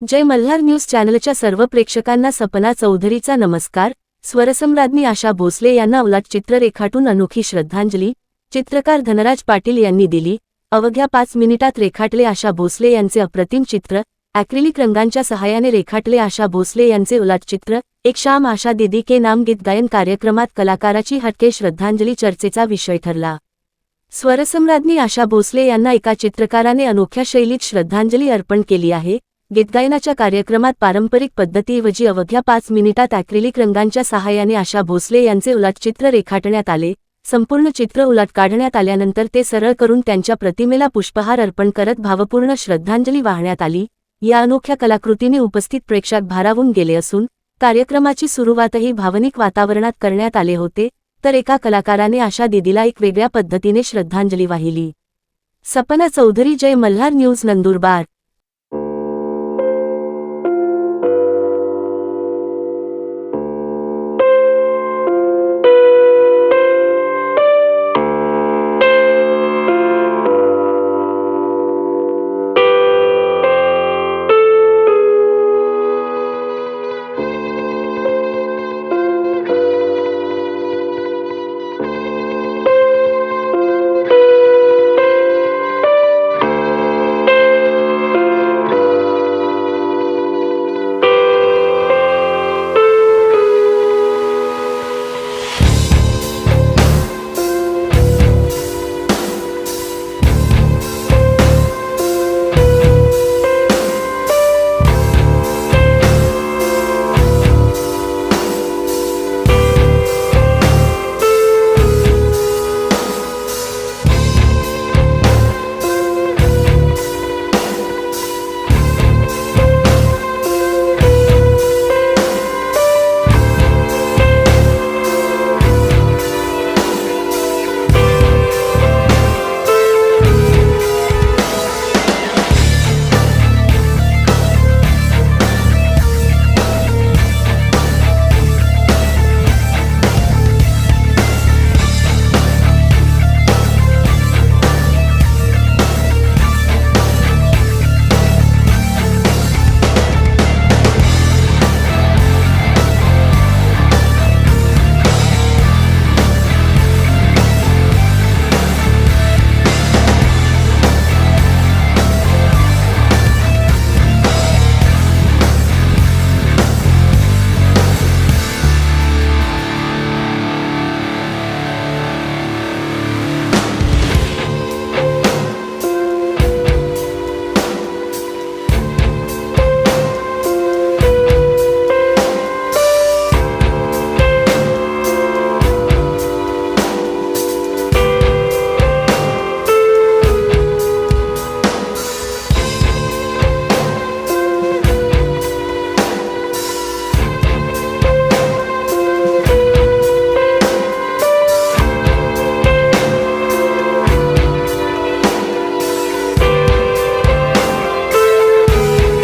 जय Malhar news चॅनलच्या सर्व प्रेक्षकांना सपना चौधरीचा नमस्कार। स्वरसम्राज्ञी आशा भोसले यांना उलट चित्र रेखाटून अनोखी श्रद्धांजली चित्रकार धनराज पाटील यांनी दिली। अवघ्या 5 मिनिटात रेखाटले आशा भोसले यांचे अप्रतिम चित्र। ॲक्रिलिक रंगांच्या सहाय्याने रेखाटले आशा भोसले यांचे उलट चित्र। एक शाम आशा दीदी के नाम गीत गायन कार्यक्रमात कलाकाराची हटके श्रद्धांजली चर्चेचा विषय ठरला। स्वरसम्राज्ञी आशा भोसले यांना एका चित्रकाराने अनोख्या शैलीत श्रद्धांजली अर्पण केली आहे। गीतगायनाच्या कार्यक्रमात पारंपरिक पद्धतीऐवजी अवघ्या 5 मिनिटात ॲक्रिलिक रंगांच्या सहाय्याने आशा भोसले यांचे उलट चित्र रेखाटण्यात आले। संपूर्ण चित्र उलट काढण्यात आल्यानंतर ते सरळ करून त्यांच्या प्रतिमेला पुष्पहार अर्पण करत भावपूर्ण श्रद्धांजली वाहण्यात आली। या अनोख्या कलाकृतीने उपस्थित प्रेक्षक भारावून गेले असून कार्यक्रमाची सुरुवातही भावनिक वातावरणात करण्यात आले होते, तर एका कलाकाराने आशा दीदीला एक वेगळ्या पद्धतीने श्रद्धांजली वाहिली। सपना चौधरी, जय मल्हार न्यूज, नंदुरबार।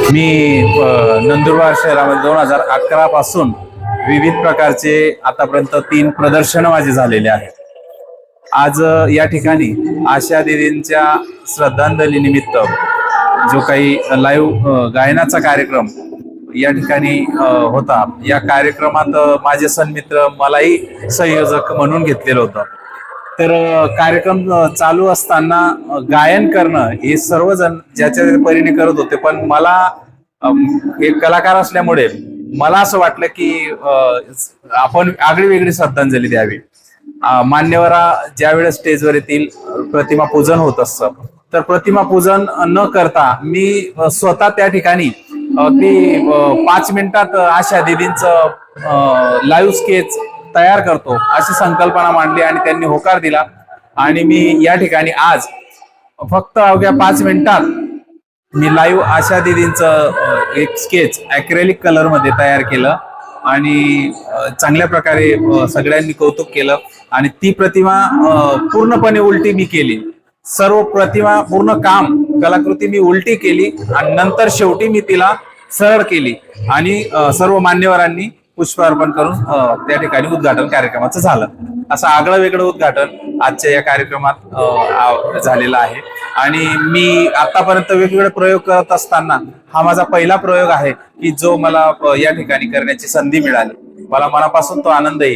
मी नंदुरबार शहरामध्ये 2011 पासून विविध प्रकारचे आतापर्यंत 3 प्रदर्शन माझे झालेले आहेत। आज या ठिकाणी आशा दीदींच्या श्रद्धांजली निमित्त जो काही लाईव्ह गायनाचा कार्यक्रम या ठिकाणी होता, या कार्यक्रमात माझे सन्मित्र मलाही संयोजक म्हणून घेतलेलं होतं। तर कार्यक्रम चालू असताना गायन करणं हे सर्वजण ज्याच्या परीने करत होते, पण मला एक कलाकार असल्यामुळे मला असं वाटलं की आपण आगळी वेगळी श्रद्धांजली द्यावी। मान्यवरा ज्या वेळेस स्टेजवर येतील प्रतिमा पूजन होत असतं, तर प्रतिमा पूजन न करता मी स्वतः त्या ठिकाणी अगदी 5 मिनिटात आशा दीदींचं लाईव्ह स्केच तयार करतो अशी संकल्पना मांडली आणि त्यांनी होकार दिला। आणि मी या ठिकाणी आज फक्त अवघ्या 5 मिनिटात मी लाईव्ह आशा दीदींचं एक स्केच ॲक्रेलिक कलर मध्ये तयार केलं आणि चांगल्या प्रकारे सगळ्यांनी कौतुक केलं। आणि ती प्रतिमा पूर्णपणे उलटी मी केली, सर्व प्रतिमा पूर्ण काम कलाकृती मी उलटी केली आणि नंतर शेवटी मी तिला सरळ केली आणि सर्व मान्यवरांनी पुष्प अर्पण करून त्या ठिकाणी उद्घाटन कार्यक्रमाचं झालं. असं आगळं वेगळं उद्घाटन आजच्या या कार्यक्रमात झालेलं आहे. आणि मी आतापर्यंत वेगवेगळे प्रयोग करत असताना हा माझा पहिला प्रयोग आहे की जो मला या ठिकाणी करण्याची संधी मिळाली. मला मनापासून तो आनंद आहे.